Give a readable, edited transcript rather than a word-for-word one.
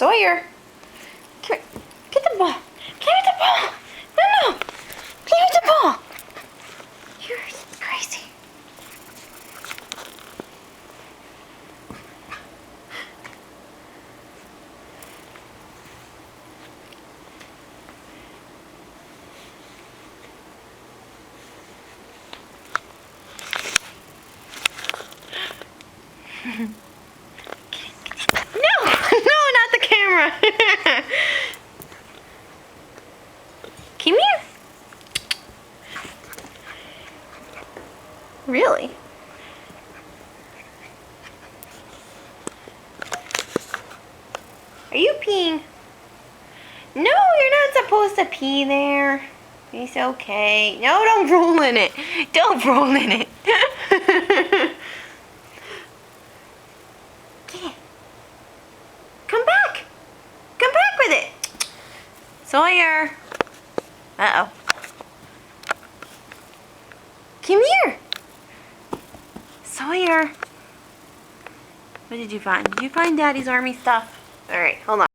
Sawyer. Come here. Get the ball. Give me the ball. No. Give me the ball. You're crazy. No, not the camera. Come here. Really? Are you peeing? No, you're not supposed to pee there. It's okay. No, don't roll in it. Don't roll in it. Come back. Come back with it. Sawyer. Uh-oh. Come here. Sawyer. What did you find? Did you find Daddy's army stuff? Alright, hold on.